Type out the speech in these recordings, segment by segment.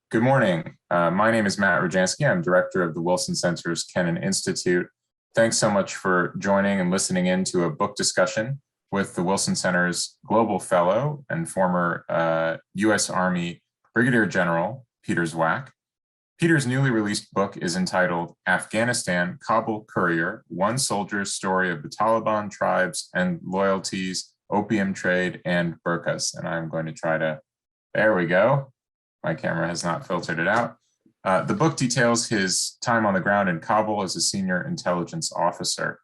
Good morning. My name is Matt Rojansky. I'm director of the Wilson Center's Kennan Institute. Thanks so much for joining and listening in to a book discussion with the Wilson Center's Global Fellow and former U.S. Army Brigadier General Peter Zwack. Peter's newly released book is entitled Afghanistan, Kabul Kurier, One Soldier's Story of the Taliban Tribes and Loyalties, Opium Trade, and Burqas. And I'm going to try to, there we go. My camera has not filtered it out. The book details his time on the ground in Kabul as a senior intelligence officer.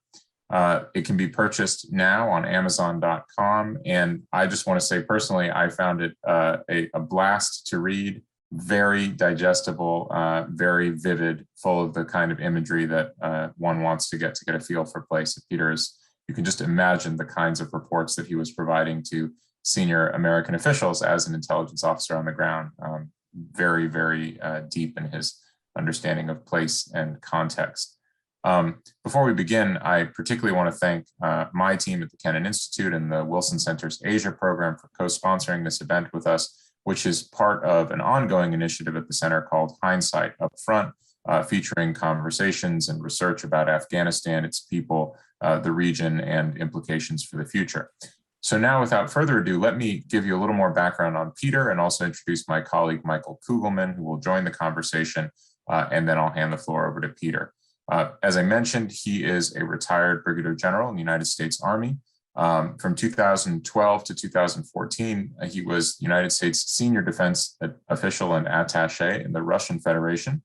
It can be purchased now on Amazon.com. And I just want to say personally, I found it a blast to read, very digestible, very vivid, full of the kind of imagery that one wants to get a feel for place. Peter's, you can just imagine the kinds of reports that he was providing to senior American officials as an intelligence officer on the ground. Very, very deep in his understanding of place and context. Before we begin, I particularly want to thank my team at the Kennan Institute and the Wilson Center's Asia program for co-sponsoring this event with us, which is part of an ongoing initiative at the center called Hindsight Up Front, featuring conversations and research about Afghanistan, its people, the region, and implications for the future. So now, without further ado, let me give you a little more background on Peter and also introduce my colleague, Michael Kugelman, who will join the conversation, and then I'll hand the floor over to Peter. As I mentioned, he is a retired Brigadier General in the United States Army. From 2012 to 2014, he was United States Senior Defense Official and Attaché in the Russian Federation.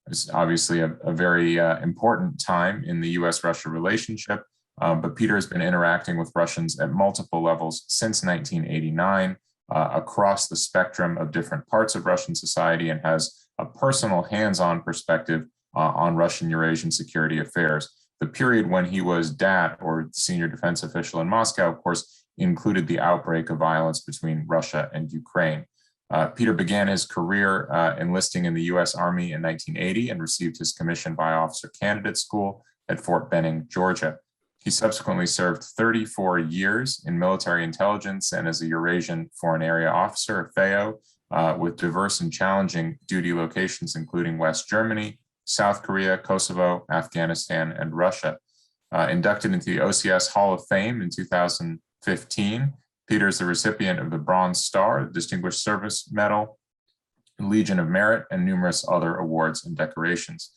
It's obviously a very important time in the US-Russia relationship. But Peter has been interacting with Russians at multiple levels since 1989 across the spectrum of different parts of Russian society and has a personal hands-on perspective on Russian Eurasian security affairs. The period when he was DAT, or senior defense official in Moscow, of course, included the outbreak of violence between Russia and Ukraine. Peter began his career enlisting in the US Army in 1980 and received his commission by Officer Candidate School at Fort Benning, Georgia. He subsequently served 34 years in military intelligence and as a Eurasian Foreign Area Officer, FAO, with diverse and challenging duty locations, including West Germany, South Korea, Kosovo, Afghanistan, and Russia. Inducted into the OCS Hall of Fame in 2015, Peter is the recipient of the Bronze Star, Distinguished Service Medal, Legion of Merit, and numerous other awards and decorations.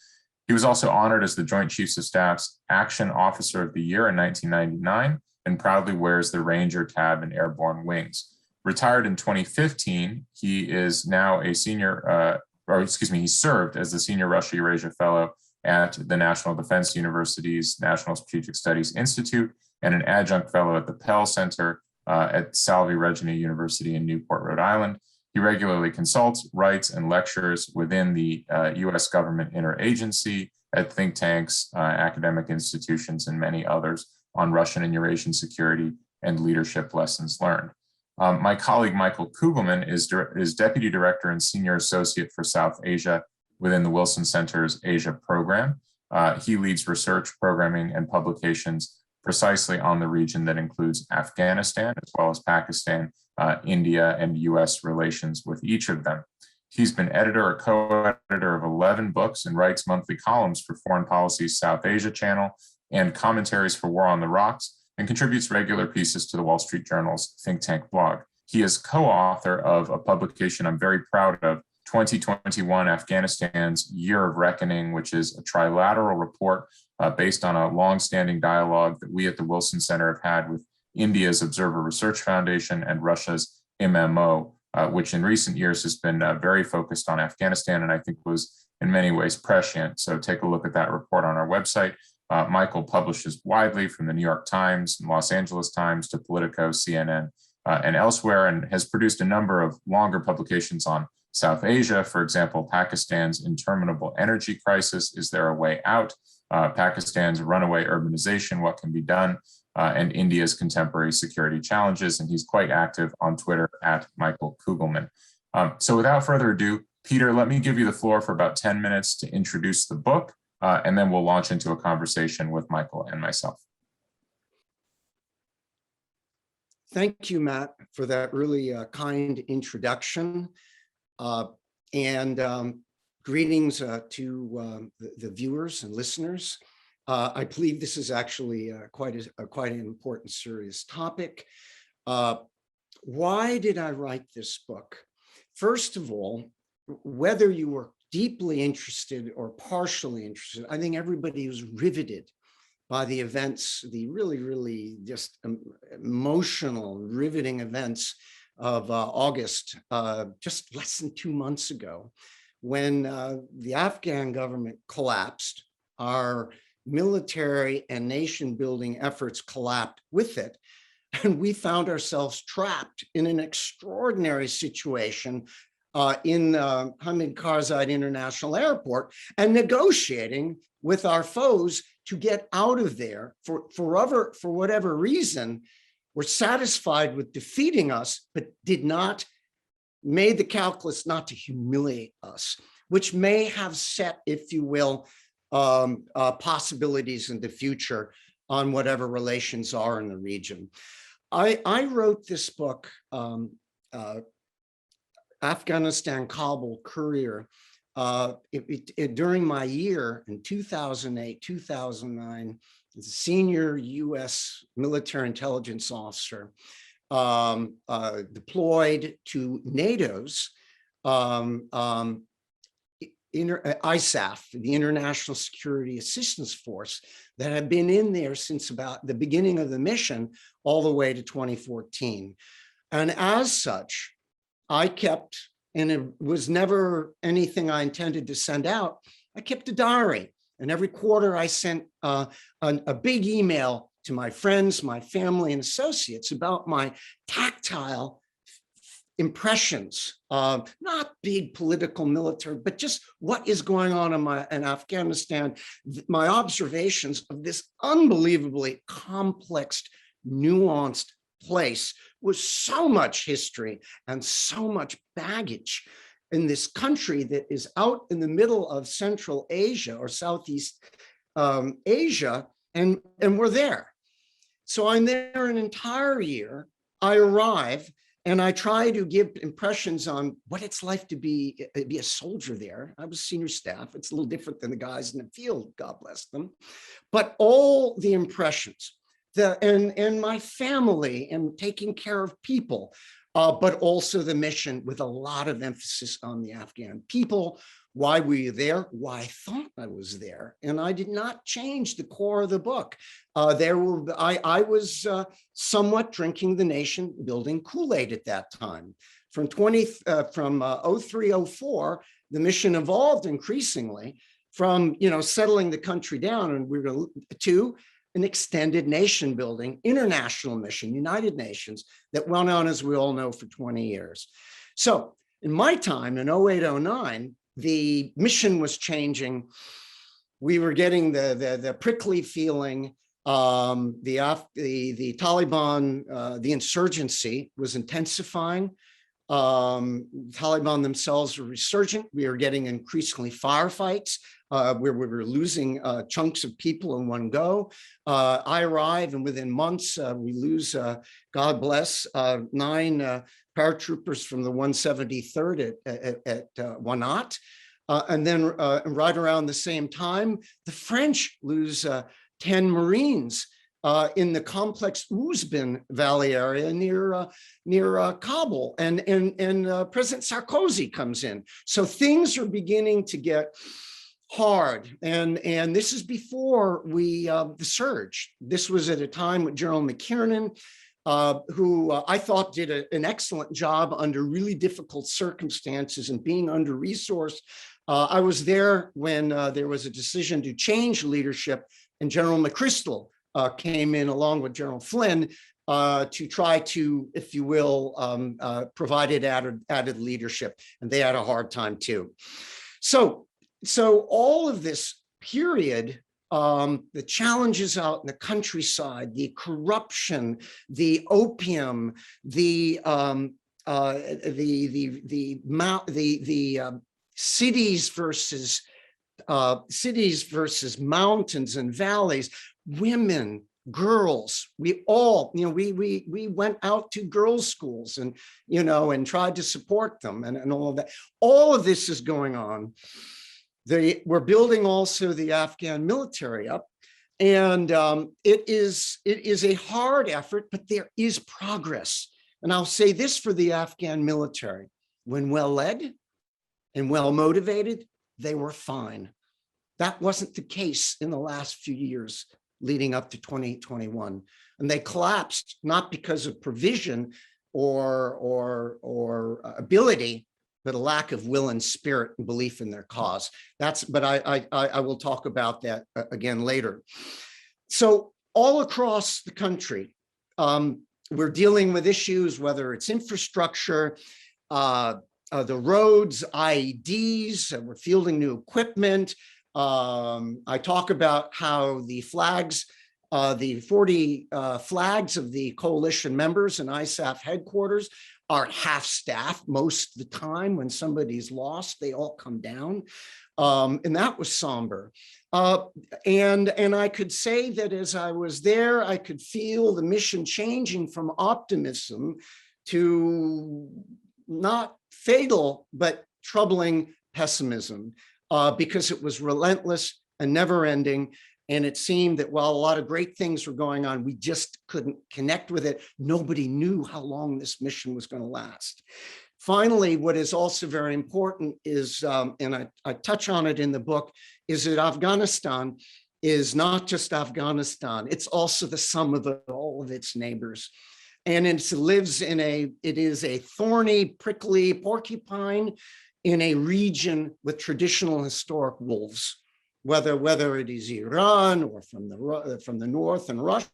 He was also honored as the Joint Chiefs of Staff's Action Officer of the Year in 1999 and proudly wears the Ranger tab in Airborne Wings. Retired in 2015, he is now a senior, he served as the Senior Russia-Eurasia Fellow at the National Defense University's National Strategic Studies Institute and an Adjunct Fellow at the Pell Center at Salve Regina University in Newport, Rhode Island. He regularly consults, writes, and lectures within the U.S. government interagency, at think tanks, academic institutions, and many others on Russian and Eurasian security and leadership lessons learned. My colleague, Michael Kugelman, is Deputy Director and Senior Associate for South Asia within the Wilson Center's Asia program. He leads research, programming, and publications precisely on the region that includes Afghanistan, as well as Pakistan, India, and US relations with each of them. He's been editor or co-editor of 11 books and writes monthly columns for Foreign Policy's South Asia channel and commentaries for War on the Rocks, and contributes regular pieces to the Wall Street Journal's think tank blog. He is co-author of a publication I'm very proud of, 2021 Afghanistan's Year of Reckoning, which is a trilateral report based on a long-standing dialogue that we at the Wilson Center have had with India's Observer Research Foundation and Russia's MMO, which in recent years has been very focused on Afghanistan and I think was in many ways prescient. So take a look at that report on our website. Michael publishes widely from the New York Times and Los Angeles Times to Politico, CNN, and elsewhere, and has produced a number of longer publications on South Asia. For example, Pakistan's interminable energy crisis, is there a way out? Pakistan's runaway urbanization, what can be done? And India's contemporary security challenges. And he's quite active on Twitter at Michael Kugelman. So without further ado, Peter, let me give you the floor for about 10 minutes to introduce the book, and then we'll launch into a conversation with Michael and myself. Thank you, Matt, for that really kind introduction. Greetings to the viewers and listeners. I believe this is actually quite an important, serious topic. Why did I write this book? First of all, whether you were deeply interested or partially interested, I think everybody was riveted by the events, the really just emotional, riveting events of August, just less than 2 months ago, when the Afghan government collapsed. Our military and nation building efforts collapsed with it. And we found ourselves trapped in an extraordinary situation in Hamid Karzai International Airport and negotiating with our foes to get out of there for whatever reason, were satisfied with defeating us, but made the calculus not to humiliate us, which may have set, if you will, possibilities in the future on whatever relations are in the region. I wrote this book, Afghanistan, Kabul, Kurier, during my year in 2008, 2009, as a senior U.S. military intelligence officer, deployed to NATO's ISAF, the International Security Assistance Force, that had been in there since about the beginning of the mission all the way to 2014. And as such, I kept, and it was never anything I intended to send out, I kept a diary. And every quarter I sent a big email to my friends, my family, and associates about my tactile impressions, not big political, military, but just what is going on in Afghanistan, my observations of this unbelievably complex, nuanced place with so much history and so much baggage in this country that is out in the middle of Central Asia or Southeast Asia, and we're there. So I'm there an entire year. I arrive and I try to give impressions on what it's like to be a soldier there. I was senior staff. It's a little different than the guys in the field, God bless them. But all the impressions, and my family and taking care of people, but also the mission with a lot of emphasis on the Afghan people. Why were you there? Why I thought I was there. And I did not change the core of the book. I was somewhat drinking the nation building Kool-Aid at that time. From 03-04, the mission evolved increasingly from settling the country down, and we were to an extended nation building, international mission, United Nations, that went on, as we all know, for 20 years. So in my time in 08-09, the mission was changing. We were getting the prickly feeling. The Taliban, the insurgency was intensifying. Taliban themselves were resurgent. We were getting increasingly firefights where we were losing chunks of people in one go. I arrive, and within months, we lose, God bless, 9 paratroopers from the 173rd at Wanat. And then right around the same time, the French lose 10 Marines in the complex Ouzbin Valley area near Kabul, and President Sarkozy comes in. So things are beginning to get hard, and this is before the surge. This was at a time with General McKiernan, who I thought did an excellent job under really difficult circumstances and being under-resourced. I was there when there was a decision to change leadership, and General McChrystal came in along with General Flynn to try to, if you will, provide added leadership, and they had a hard time too. So all of this period, the challenges out in the countryside, the corruption, the opium, the cities versus mountains and valleys, women, girls. We all, we went out to girls' schools and, and tried to support them and all of that. All of this is going on. We're building also the Afghan military up. And it is a hard effort, but there is progress. And I'll say this for the Afghan military: when well led and well motivated, they were fine. That wasn't the case in the last few years leading up to 2021. And they collapsed, not because of provision or ability, but a lack of will and spirit and belief in their cause. But I will talk about that again later. So all across the country, we're dealing with issues, whether it's infrastructure, the roads, IEDs, we're fielding new equipment. I talk about how the flags, the 40 flags of the coalition members in ISAF headquarters are half staff most of the time. When somebody's lost, they all come down. And that was somber. And I could say that as I was there, I could feel the mission changing from optimism to not fatal, but troubling pessimism, because it was relentless and never ending. And it seemed that while a lot of great things were going on, we just couldn't connect with it. Nobody knew how long this mission was going to last. Finally, what is also very important is, and I touch on it in the book, is that Afghanistan is not just Afghanistan. It's also the sum of all of its neighbors. And it is a thorny, prickly porcupine in a region with traditional historic wolves. Whether it is Iran or from the north and Russia,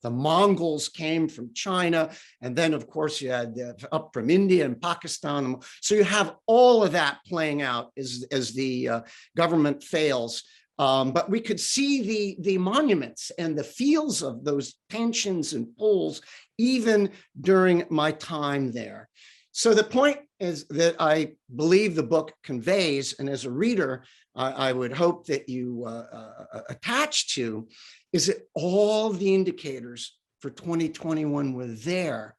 the Mongols came from China, and then of course you had up from India and Pakistan. So you have all of that playing out as the government fails. But we could see the monuments and the feels of those tensions and pulls even during my time there. So the point is that I believe the book conveys, and as a reader, I would hope that you attach to, is that all the indicators for 2021 were there,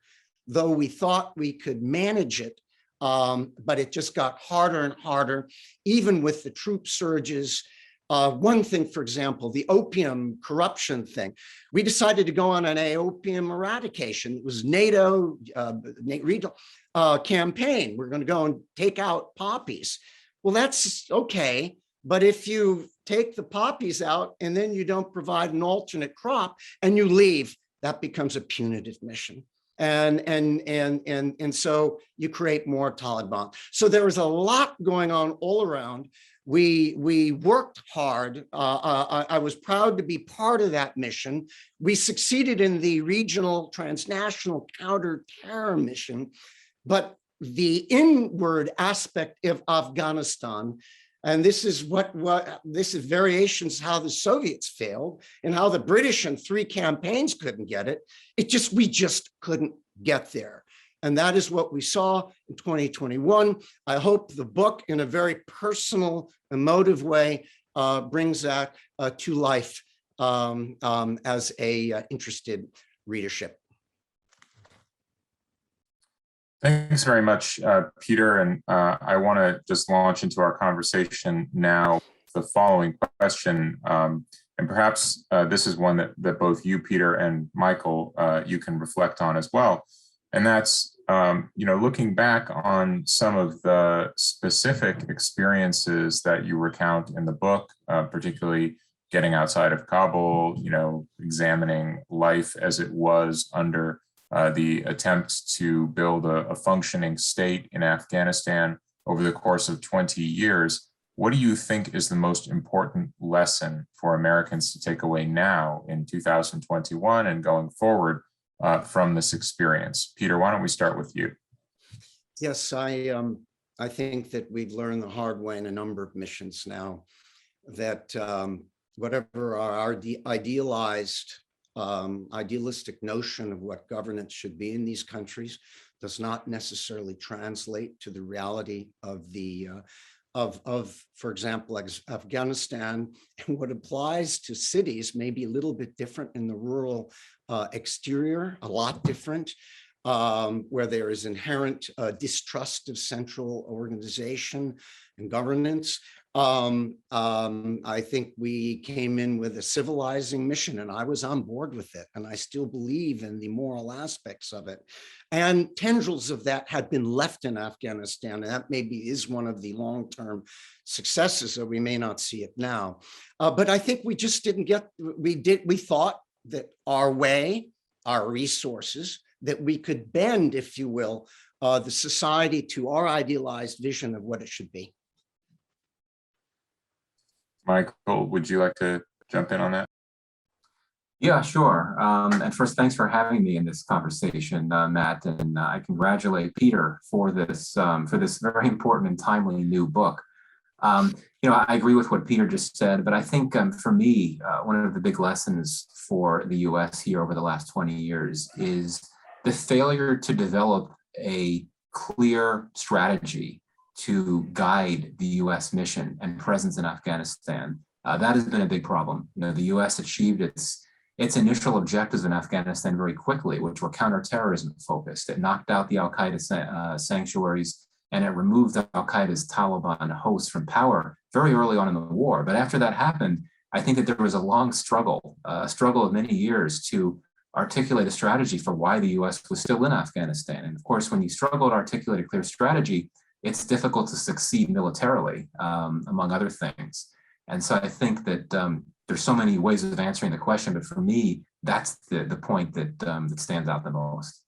though we thought we could manage it, but it just got harder and harder, even with the troop surges. One thing, for example, the opium corruption thing. We decided to go on an opium eradication. It was NATO campaign. We're going to go and take out poppies. Well, that's okay. But if you take the poppies out and then you don't provide an alternate crop and you leave, that becomes a punitive mission. And so you create more Taliban. So there was a lot going on all around. We worked hard. I was proud to be part of that mission. We succeeded in the regional transnational counter-terror mission, but the inward aspect of Afghanistan, and this is this is variations how the Soviets failed and how the British in 3 campaigns couldn't get it. We just couldn't get there. And that is what we saw in 2021. I hope the book, in a very personal, emotive way, brings that to life as a interested readership. Thanks very much, Peter. And I want to just launch into our conversation now. The following question, and perhaps this is one that both you, Peter, and Michael, you can reflect on as well. And that's, looking back on some of the specific experiences that you recount in the book, particularly getting outside of Kabul, examining life as it was under the attempt to build a functioning state in Afghanistan over the course of 20 years. What do you think is the most important lesson for Americans to take away now in 2021 and going forward from this experience? Peter, why don't we start with you? Yes, I think that we've learned the hard way in a number of missions now that whatever our idealistic notion of what governance should be in these countries does not necessarily translate to the reality of the for example, Afghanistan, and what applies to cities may be a little bit different in the rural exterior, a lot different, where there is inherent distrust of central organization and governance. I think we came in with a civilizing mission, and I was on board with it, and I still believe in the moral aspects of it. And tendrils of that had been left in Afghanistan, and that maybe is one of the long-term successes, that we may not see it now. But I think we just didn't get, we thought that our way, our resources, that we could bend, if you will, the society to our idealized vision of what it should be. Michael, would you like to jump in on that? Yeah, sure. And first, thanks for having me in this conversation, Matt. And I congratulate Peter for this very important and timely new book. I agree with what Peter just said, but I think for me, one of the big lessons for the U.S. here over the last 20 years is the failure to develop a clear strategy to guide the U.S. mission and presence in Afghanistan. That has been a big problem. The U.S. achieved its initial objectives in Afghanistan very quickly, which were counterterrorism focused. It knocked out the Al-Qaeda sanctuaries, and it removed Al-Qaeda's Taliban hosts from power very early on in the war. But after that happened, I think that there was a long struggle, a struggle of many years to articulate a strategy for why the U.S. was still in Afghanistan. And of course, when you struggle to articulate a clear strategy, it's difficult to succeed militarily, among other things. And so I think that there's so many ways of answering the question, but for me, that's the point that that stands out the most.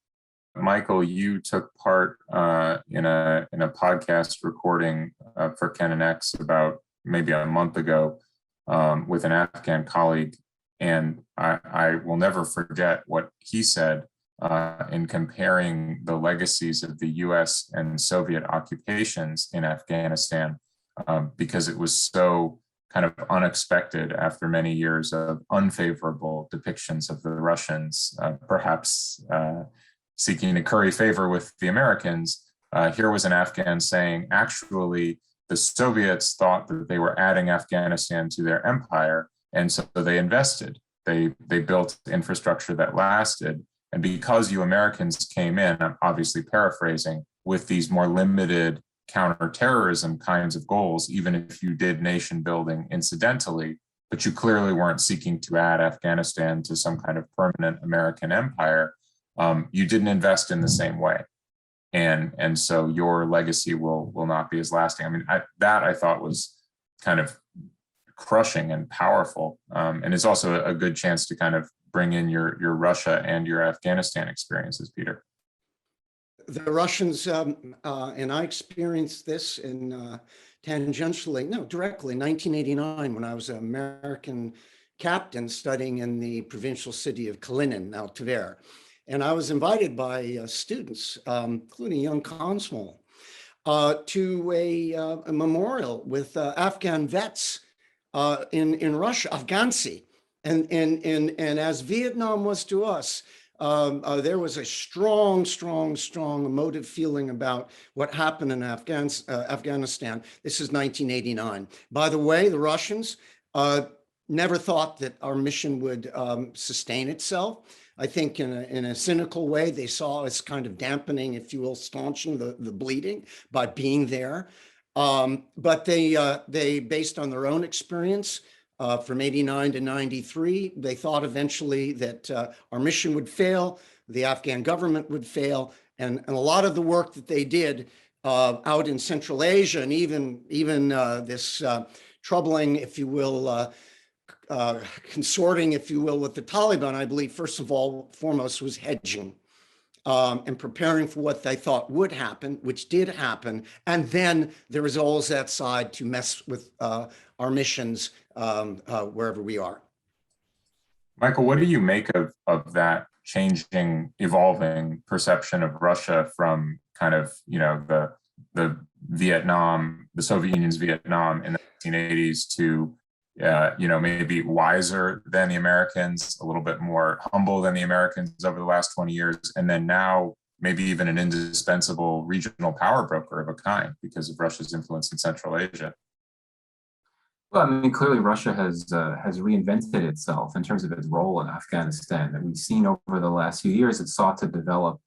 Michael, you took part in a podcast recording for Ken and X about maybe a month ago with an Afghan colleague, and I will never forget what he said in comparing the legacies of the U.S. and Soviet occupations in Afghanistan, because it was so kind of unexpected after many years of unfavorable depictions of the Russians, perhaps seeking to curry favor with the Americans. Here was an Afghan saying, actually, the Soviets thought that they were adding Afghanistan to their empire, and so they invested. They built infrastructure that lasted. And because you Americans came in, I'm obviously paraphrasing, with these more limited counterterrorism kinds of goals, even if you did nation building incidentally, but you clearly weren't seeking to add Afghanistan to some kind of permanent American empire, you didn't invest in the same way. And so your legacy will not be as lasting. I mean, I thought was kind of crushing and powerful. And it's also a good chance to kind of bring in your Russia and your Afghanistan experiences, Peter. The Russians, and I experienced this in directly, 1989, when I was an American captain studying in the provincial city of Kalinin, now Tver. And I was invited by students, including young Consmol, to a memorial with Afghan vets in Russia, Afghansi. And as Vietnam was to us, there was a strong emotive feeling about what happened in Afghanistan. This is 1989. By the way, the Russians never thought that our mission would sustain itself. I think in a cynical way, they saw us kind of dampening, if you will, staunching the bleeding by being there. But they, based on their own experience, from 89 to 93, they thought eventually that our mission would fail, the Afghan government would fail, and a lot of the work that they did out in Central Asia, and even this troubling, if you will, consorting, if you will, with the Taliban, I believe, first of all, foremost, was hedging and preparing for what they thought would happen, which did happen. And then there was always that side to mess with our missions wherever we are. Michael, what do you make of that changing, evolving perception of Russia from kind of, the Vietnam, the Soviet Union's Vietnam in the 1980s to, maybe wiser than the Americans, a little bit more humble than the Americans over the last 20 years, and then now maybe even an indispensable regional power broker of a kind because of Russia's influence in Central Asia. Well, I mean, clearly Russia has reinvented itself in terms of its role in Afghanistan. And we've seen over the last few years, it sought to develop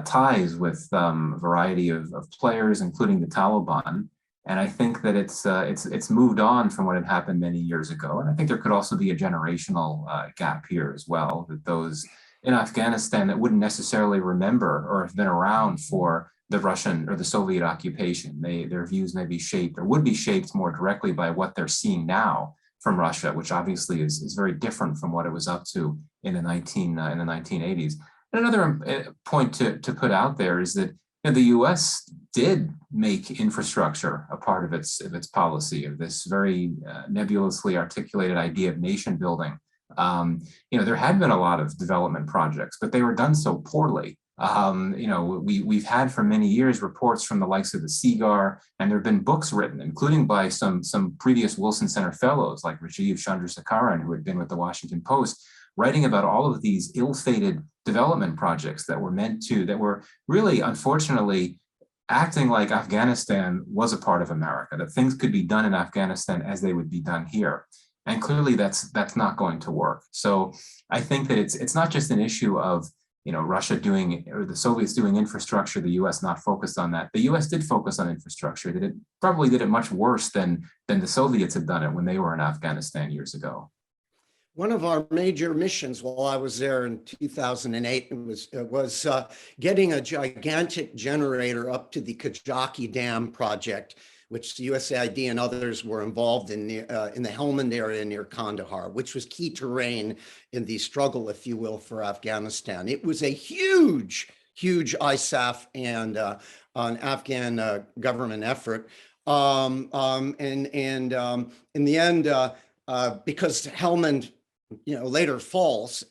ties with a variety of players, including the Taliban. And I think that it's moved on from what had happened many years ago. And I think there could also be a generational gap here as well, that those in Afghanistan that wouldn't necessarily remember or have been around for the Russian or the Soviet occupation, their views may be shaped or would be shaped more directly by what they're seeing now from Russia, which obviously is very different from what it was up to in the 1980s. And another point to put out there is that the U.S. did make infrastructure a part of its policy, of this very nebulously articulated idea of nation building. There had been a lot of development projects, but they were done so poorly. We've had for many years reports from the likes of the CIGAR, and there have been books written, including by some previous Wilson Center fellows like Rajiv Chandrasekaran, who had been with the Washington Post, writing about all of these ill-fated development projects that were really, unfortunately, acting like Afghanistan was a part of America, that things could be done in Afghanistan as they would be done here. And clearly that's not going to work. So I think that it's not just an issue of Russia doing or the Soviets doing infrastructure, the US not focused on that. The US did focus on infrastructure, that it probably did it much worse than the Soviets had done it when they were in Afghanistan years ago. One of our major missions while I was there in 2008 was getting a gigantic generator up to the Kajaki Dam project, which the USAID and others were involved in the Helmand area near Kandahar, which was key terrain in the struggle, if you will, for Afghanistan. It was a huge ISAF and an Afghan government effort. In the end, because Helmand later falls,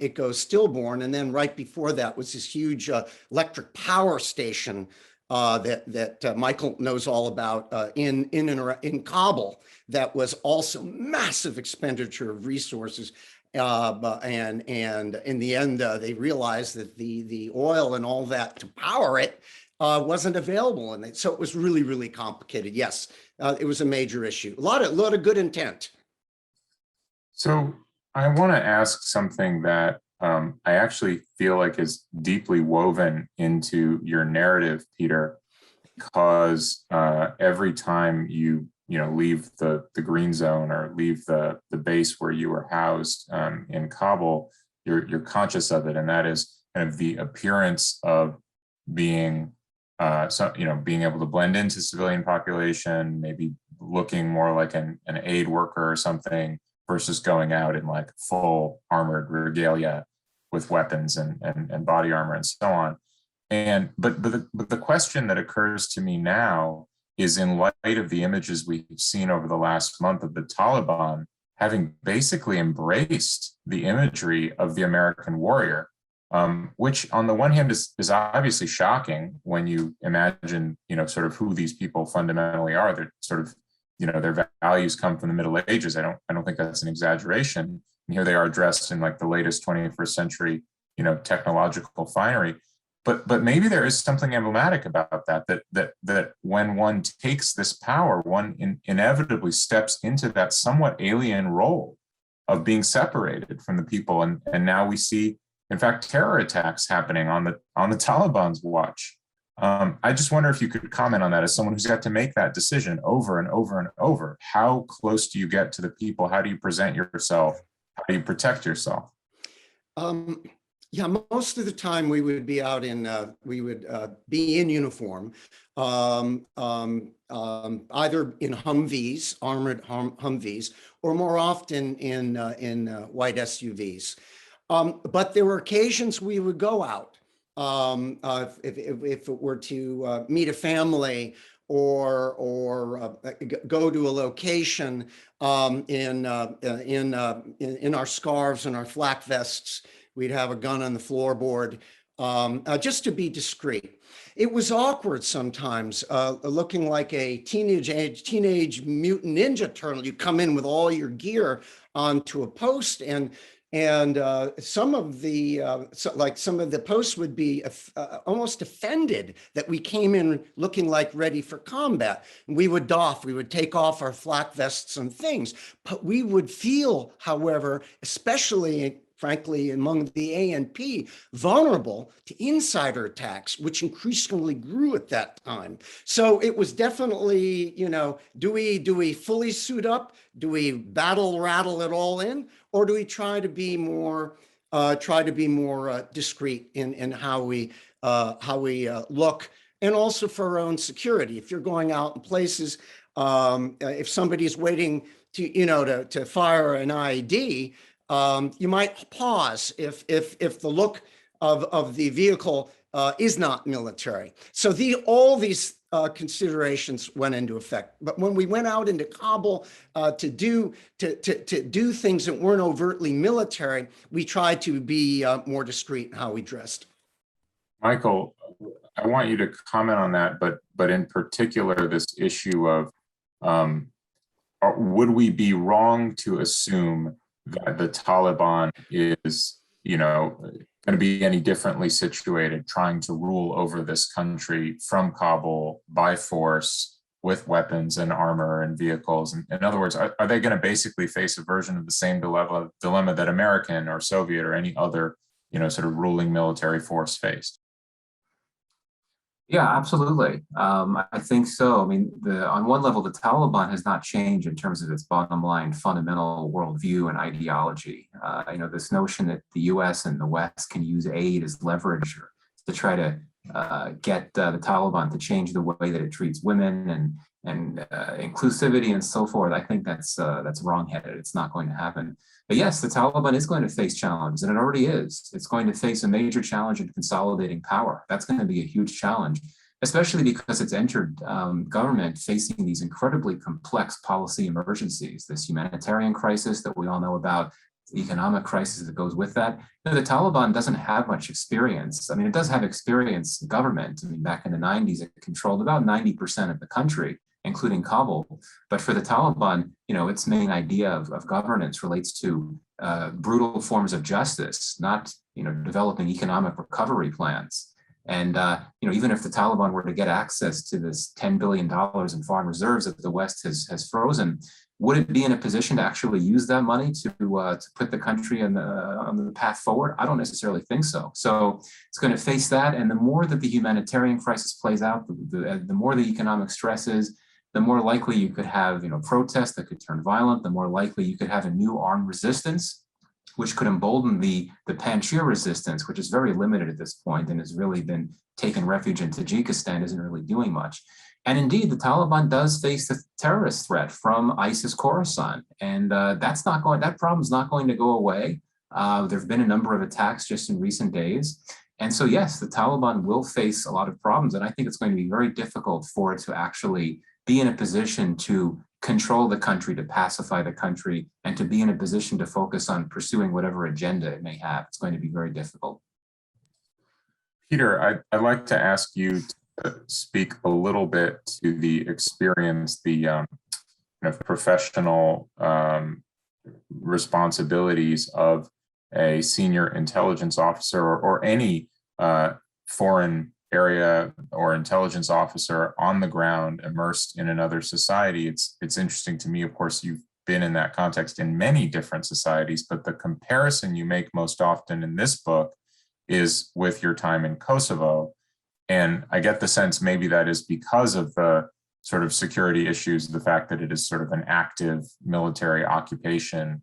it goes stillborn. And then right before that was this huge electric power station that Michael knows all about in Kabul, that was also massive expenditure of resources. And in the end, they realized that the oil and all that to power it wasn't available. And so it was really, really complicated. Yes, it was a major issue. A lot of good intent. So I want to ask something that I actually feel like is deeply woven into your narrative, Peter, because every time you leave the green zone or leave the base where you were housed in Kabul, you're conscious of it, and that is kind of the appearance of being being able to blend into civilian population, maybe looking more like an aid worker or something, versus going out in like full armored regalia with weapons and body armor and so on. And but the question that occurs to me now is, in light of the images we've seen over the last month of the Taliban having basically embraced the imagery of the American warrior, which on the one hand is obviously shocking when you imagine sort of who these people fundamentally are. They're sort of their values come from the Middle Ages. I don't think that's an exaggeration. And here they are dressed in like the latest 21st century, technological finery. But maybe there is something emblematic about that when one takes this power, one inevitably steps into that somewhat alien role of being separated from the people. And now we see, in fact, terror attacks happening on the Taliban's watch. I just wonder if you could comment on that as someone who's got to make that decision over and over and over. How close do you get to the people? How do you present yourself? How do you protect yourself? Yeah, most of the time we would be out be in uniform, either in Humvees, armored Humvees, or more often in white SUVs. But there were occasions we would go out. If it were to meet a family or go to a location in our scarves and our flak vests, we'd have a gun on the floorboard just to be discreet. It was awkward sometimes, looking like a teenage mutant ninja turtle. You come in with all your gear onto a post, and And some of the some of the posts would be almost offended that we came in looking like ready for combat. And we would take off our flak vests and things. But we would feel, however, especially frankly, among the ANP, vulnerable to insider attacks, which increasingly grew at that time. So it was definitely, do we fully suit up? Do we rattle it all in? Or do we try to be more discreet in how we look, and also for our own security? If you're going out in places, if somebody's waiting to fire an IED, you might pause if the look of the vehicle is not military. So all these considerations went into effect. But when we went out into Kabul to do things that weren't overtly military, we tried to be more discreet in how we dressed. Michael, I want you to comment on that, but in particular, this issue of would we be wrong to assume that the Taliban is, going to be any differently situated, trying to rule over this country from Kabul by force with weapons and armor and vehicles? And in other words, are they going to basically face a version of the same dilemma that American or Soviet or any other, sort of ruling military force faced? Yeah, absolutely. I think so. I mean, on one level, the Taliban has not changed in terms of its bottom line fundamental worldview and ideology. This notion that the U.S. and the West can use aid as leverage to try to get the Taliban to change the way that it treats women and inclusivity and so forth. I think that's wrongheaded. It's not going to happen. But yes, the Taliban is going to face challenges, and it already is. It's going to face a major challenge in consolidating power. That's going to be a huge challenge, especially because it's entered government facing these incredibly complex policy emergencies, this humanitarian crisis that we all know about, the economic crisis that goes with that. The Taliban doesn't have much experience. I mean, it does have experience in government. I mean, back in the 90s, it controlled about 90% of the country, including Kabul. But for the Taliban, its main idea of governance relates to brutal forms of justice, not, developing economic recovery plans. And, even if the Taliban were to get access to this $10 billion in foreign reserves that the West has frozen, would it be in a position to actually use that money to put the country on the path forward? I don't necessarily think so. So it's going to face that. And the more that the humanitarian crisis plays out, the more the economic stress is, the more likely you could have, protests that could turn violent, the more likely you could have a new armed resistance, which could embolden the Panjshir resistance, which is very limited at this point and has really been taking refuge in Tajikistan, isn't really doing much. And indeed, the Taliban does face the terrorist threat from ISIS Khorasan, and that problem's not going to go away. There have been a number of attacks just in recent days. And so, yes, the Taliban will face a lot of problems, and I think it's going to be very difficult for it to actually be in a position to control the country, to pacify the country, and to be in a position to focus on pursuing whatever agenda it may have. It's going to be very difficult. Peter, I'd like to ask you to speak a little bit to the experience, the professional responsibilities of a senior intelligence officer or any foreign area or intelligence officer on the ground immersed in another society. It's interesting to me, of course, you've been in that context in many different societies, but the comparison you make most often in this book is with your time in Kosovo. And I get the sense maybe that is because of the sort of security issues, the fact that it is sort of an active military occupation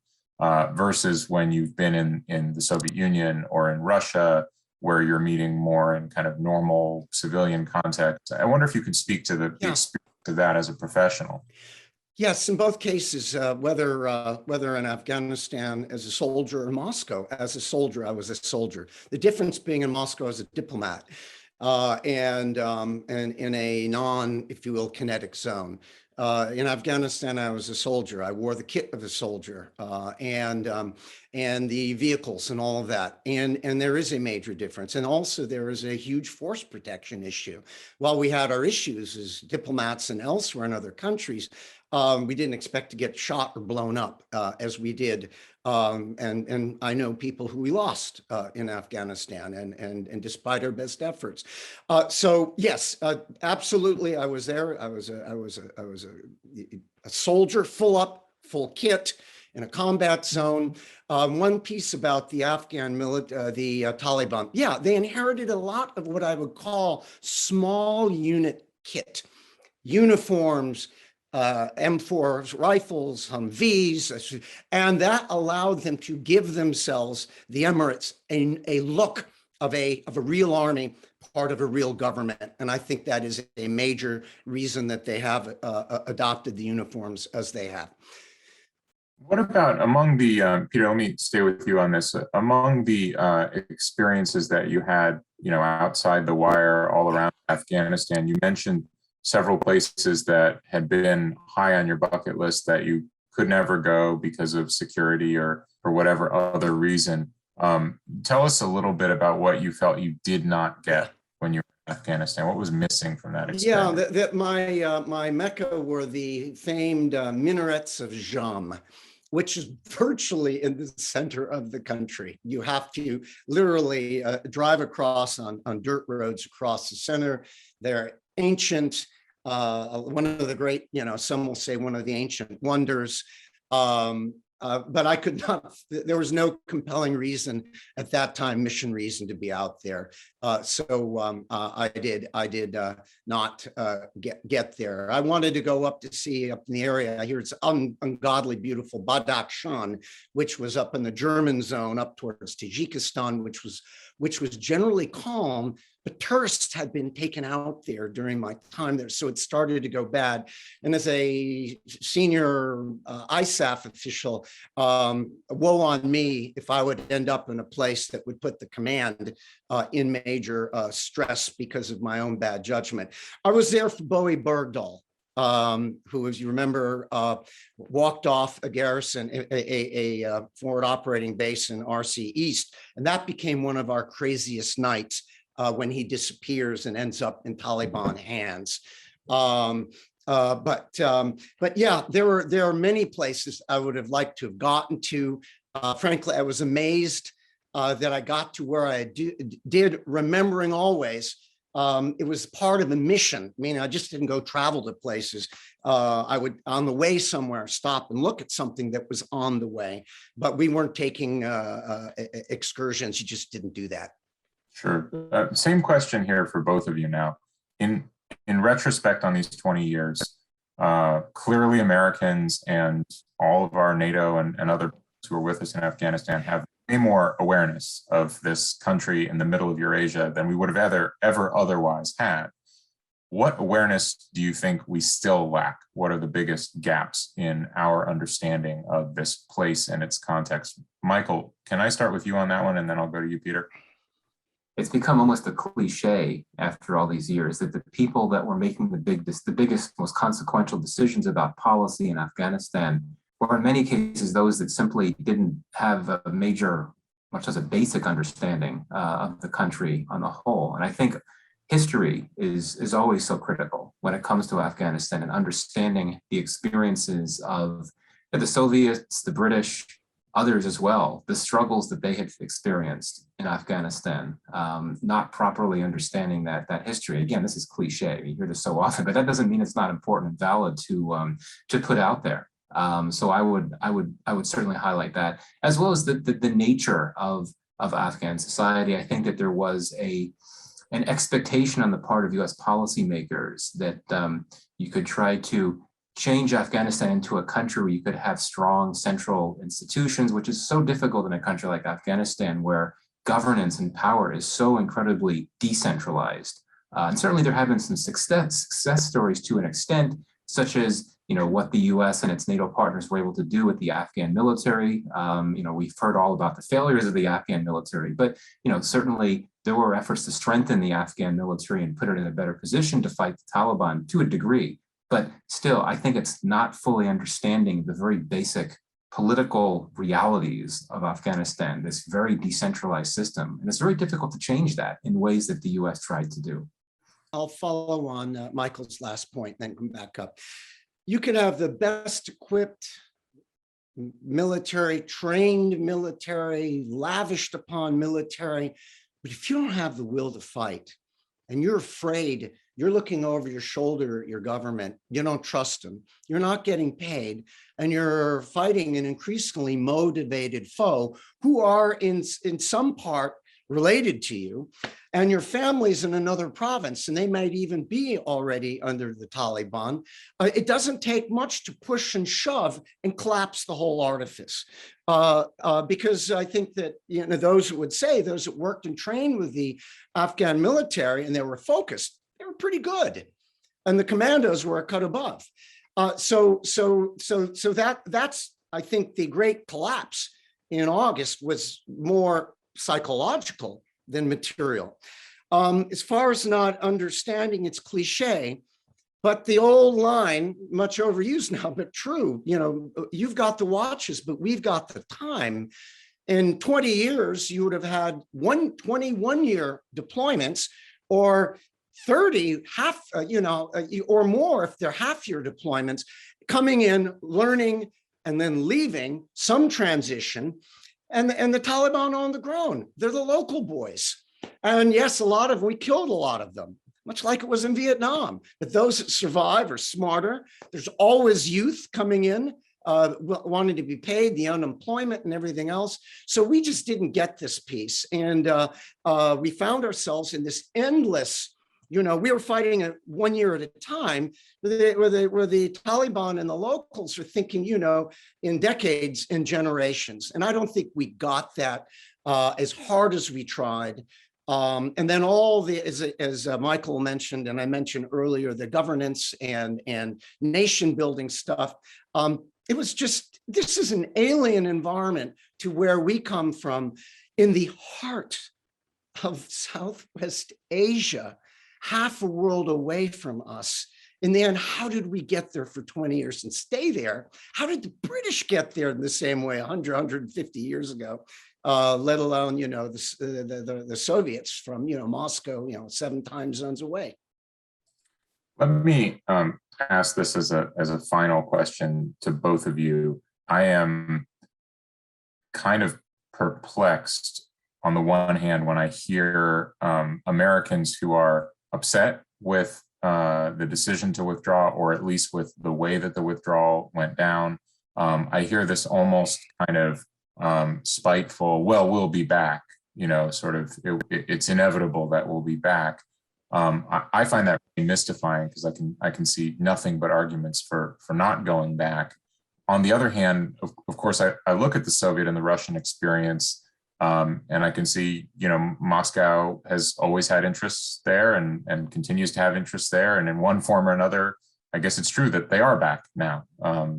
versus when you've been in the Soviet Union or in Russia, where you're meeting more in kind of normal civilian context. I wonder if you could speak to the experience of that as a professional. Yes, in both cases, whether in Afghanistan as a soldier or Moscow as a soldier, I was a soldier. The difference being in Moscow as a diplomat and in a non, if you will, kinetic zone. In Afghanistan, I was a soldier. I wore the kit of a soldier, and and the vehicles and all of that. And there is a major difference. And also there is a huge force protection issue. While we had our issues as diplomats and elsewhere in other countries, we didn't expect to get shot or blown up as we did. And I know people who we lost in Afghanistan, and despite our best efforts. So yes, absolutely, I was there. I was a soldier, full kit in a combat zone. One piece about the Afghan the Taliban, yeah, they inherited a lot of what I would call small unit kit, uniforms, M4 rifles, Humvees, and that allowed them to give themselves, the Emirates, a look of a real army, part of a real government. And I think that is a major reason that they have adopted the uniforms as they have. What about among the, Peter, let me stay with you on this, among the experiences that you had, outside the wire all around Afghanistan, you mentioned several places that had been high on your bucket list that you could never go because of security or whatever other reason. Tell us a little bit about what you felt you did not get when you were in Afghanistan. What was missing from that experience? Yeah, my Mecca were the famed minarets of Jam, which is virtually in the center of the country. You have to literally drive across on dirt roads across the center. They're ancient, one of the great, some will say one of the ancient wonders. But I could not, there was no compelling reason at that time, mission reason to be out there. So I did not get there. I wanted to go up to see up in the area. I hear it's ungodly beautiful Badakhshan, which was up in the German zone, up towards Tajikistan, which was generally calm, but tourists had been taken out there during my time there. So it started to go bad. And as a senior ISAF official, woe on me if I would end up in a place that would put the command in major stress because of my own bad judgment. I was there for Bowie Bergdahl, who, as you remember, walked off a garrison, a forward operating base in RC East. And that became one of our craziest nights when he disappears and ends up in Taliban hands. But yeah, there are many places I would have liked to have gotten to. Frankly, I was amazed that I got to where I did, remembering always it was part of a mission. I mean, I just didn't go travel to places. I would, on the way somewhere, stop and look at something that was on the way, but we weren't taking excursions. You just didn't do that. Sure. Same question here for both of you now. In retrospect on these 20 years, clearly Americans and all of our NATO and others who are with us in Afghanistan have way more awareness of this country in the middle of Eurasia than we would have ever otherwise had. What awareness do you think we still lack? What are the biggest gaps in our understanding of this place and its context? Michael, can I start with you on that one, and then I'll go to you, Peter? It's become almost a cliche after all these years that the people that were making the biggest, most consequential decisions about policy in Afghanistan were in many cases those that simply didn't have a major, much as a basic understanding of the country on the whole. And I think history is always so critical when it comes to Afghanistan and understanding the experiences of the Soviets, the British, others as well, the struggles that they had experienced in Afghanistan, not properly understanding that history. Again, this is cliche, you hear this so often, but that doesn't mean it's not important and valid to put out there. So I would certainly highlight that, as well as the nature of Afghan society. I think that there was an expectation on the part of US policymakers that you could try to change Afghanistan into a country where you could have strong central institutions, which is so difficult in a country like Afghanistan, where governance and power is so incredibly decentralized. And certainly there have been some success stories to an extent, such as what the US and its NATO partners were able to do with the Afghan military. We've heard all about the failures of the Afghan military, but certainly there were efforts to strengthen the Afghan military and put it in a better position to fight the Taliban to a degree. But still, I think it's not fully understanding the very basic political realities of Afghanistan, this very decentralized system. And it's very difficult to change that in ways that the US tried to do. I'll follow on Michael's last point, then come back up. You could have the best equipped military, trained military, lavished upon military, but if you don't have the will to fight and you're afraid, you're looking over your shoulder at your government, you don't trust them, you're not getting paid, and you're fighting an increasingly motivated foe who are in some part related to you, and your family's in another province, and they might even be already under the Taliban. It doesn't take much to push and shove and collapse the whole artifice. Because I think that, you know, those who would say, those that worked and trained with the Afghan military and they were focused, they were pretty good. And the commandos were a cut above. So that's, I think, the great collapse in August was more psychological than material. As far as not understanding, it's cliche, but the old line, much overused now, but true, you know, you've got the watches, but we've got the time. In 20 years, you would have had 21-year deployments, or 30 or more if they're half-year deployments, coming in, learning, and then leaving, some transition. And the Taliban on the ground, they're the local boys. And yes, we killed a lot of them, much like it was in Vietnam. But those that survive are smarter. There's always youth coming in, wanting to be paid, the unemployment and everything else. So we just didn't get this piece. And we found ourselves in this endless, you know, we were fighting 1 year at a time, where the Taliban and the locals are thinking, you know, in decades and generations. And I don't think we got that as hard as we tried. And then all the, as Michael mentioned, and I mentioned earlier, the governance and nation building stuff. It was just, this is an alien environment to where we come from, in the heart of Southwest Asia, half a world away from us. In the end, how did we get there for 20 years and stay there? How did the British get there in the same way 150 years ago? Let alone, you know, the Soviets from, you know, Moscow, you know, 7 time zones away. Let me ask this as a final question to both of you. I am kind of perplexed on the one hand when I hear Americans who are upset with the decision to withdraw, or at least with the way that the withdrawal went down. I hear this almost kind of spiteful, well, we'll be back, you know, sort of, it's inevitable that we'll be back. I find that really mystifying, because I can see nothing but arguments for not going back. On the other hand, of course, I look at the Soviet and the Russian experience, and I can see, you know, Moscow has always had interests there and continues to have interests there. And in one form or another, I guess it's true that they are back now.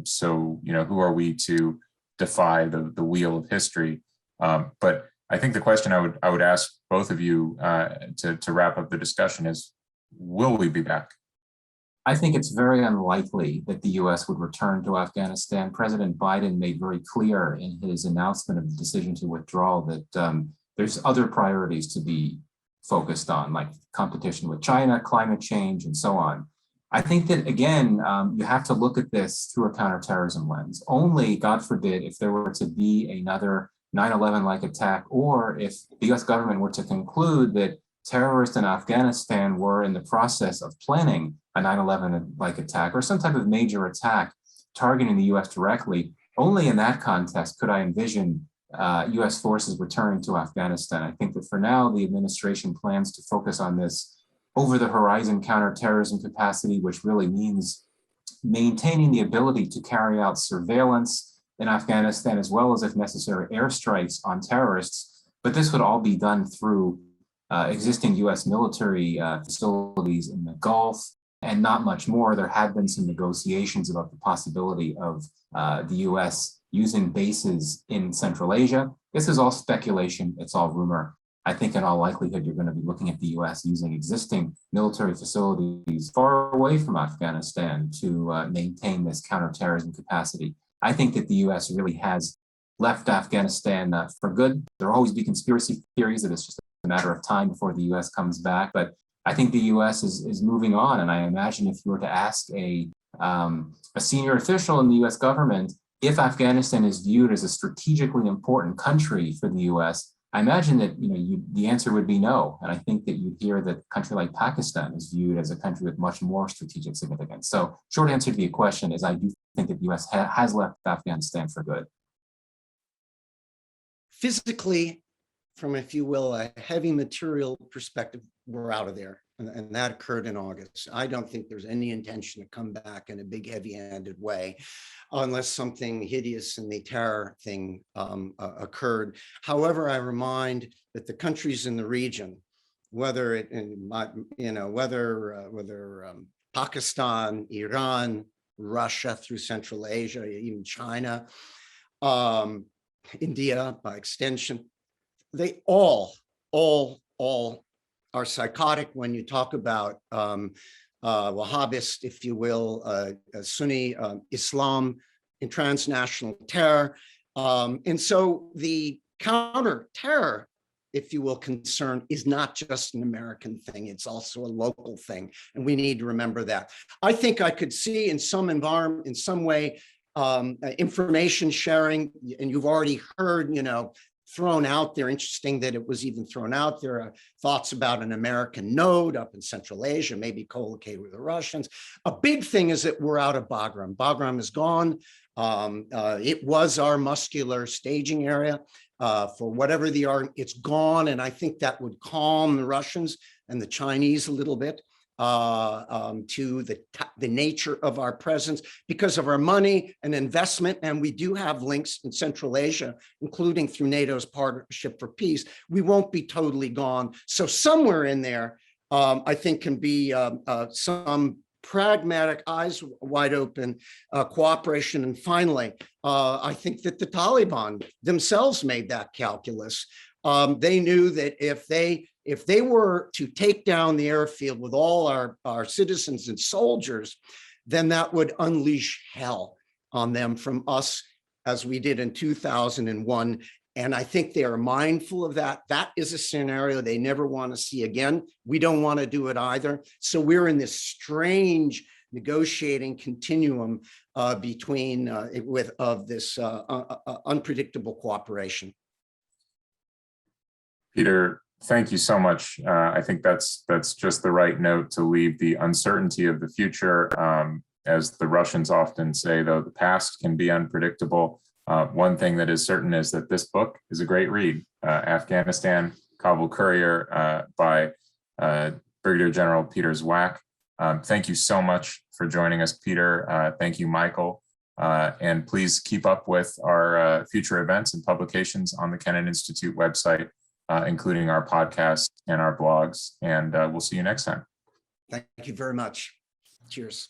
So, you know, who are we to defy the wheel of history? But I think the question I would ask both of you to wrap up the discussion is, will we be back? I think it's very unlikely that the US would return to Afghanistan. President Biden made very clear in his announcement of the decision to withdraw that there's other priorities to be focused on, like competition with China, climate change, and so on. I think that, again, you have to look at this through a counterterrorism lens. Only, God forbid, if there were to be another 9/11-like attack, or if the US government were to conclude that terrorists in Afghanistan were in the process of planning a 9/11-like attack or some type of major attack targeting the US directly, only in that context could I envision US forces returning to Afghanistan. I think that for now, the administration plans to focus on this over-the-horizon counterterrorism capacity, which really means maintaining the ability to carry out surveillance in Afghanistan, as well as, if necessary, airstrikes on terrorists. But this would all be done through existing US military facilities in the Gulf, and not much more. There have been some negotiations about the possibility of the US using bases in Central Asia. This is all speculation, it's all rumor. I think in all likelihood, you're going to be looking at the US using existing military facilities far away from Afghanistan to maintain this counterterrorism capacity. I think that the U.S. really has left Afghanistan for good. There will always be conspiracy theories that it's just a matter of time before the U.S. comes back. But I think the U.S. is moving on. And I imagine if you were to ask a senior official in the U.S. government if Afghanistan is viewed as a strategically important country for the U.S., I imagine that the answer would be no. And I think that you'd hear that a country like Pakistan is viewed as a country with much more strategic significance. So short answer to your question is I do think that the U.S. has left Afghanistan for good. Physically, from, if you will, a heavy material perspective, we're out of there. And that occurred in August. I don't think there's any intention to come back in a big, heavy-handed way unless something hideous in the terror thing occurred. However, I remind that the countries in the region, whether Pakistan, Iran, Russia through Central Asia, even China, India by extension, they all are psychotic when you talk about Wahhabist, if you will, Sunni Islam and transnational terror. And so the counter-terror, if you will, concern is not just an American thing, it's also a local thing. And we need to remember that. I think I could see in some environment, in some way, information sharing, and you've already heard, thrown out there. Interesting that it was even thrown out there. Thoughts about an American node up in Central Asia, maybe co-located with the Russians. A big thing is that we're out of Bagram. Bagram is gone. It was our muscular staging area for whatever the art. It's gone, and I think that would calm the Russians and the Chinese a little bit to the nature of our presence because of our money and investment. And we do have links in Central Asia, including through NATO's Partnership for Peace. We won't be totally gone. So somewhere in there, I think can be some pragmatic, eyes wide open cooperation. And finally, I think that the Taliban themselves made that calculus. They knew that if they were to take down the airfield with all our citizens and soldiers, then that would unleash hell on them from us, as we did in 2001. And I think they are mindful of that. That is a scenario they never want to see again. We don't want to do it either. So we're in this strange negotiating continuum between this unpredictable cooperation. Peter, thank you so much. I think that's just the right note to leave the uncertainty of the future. As the Russians often say, though, the past can be unpredictable. One thing that is certain is that this book is a great read. Afghanistan, Kabul Kurier by Brigadier General Peter Zwack. Thank you so much for joining us, Peter. Thank you, Michael. And please keep up with our future events and publications on the Kennan Institute website, including our podcast and our blogs. And we'll see you next time. Thank you very much. Cheers.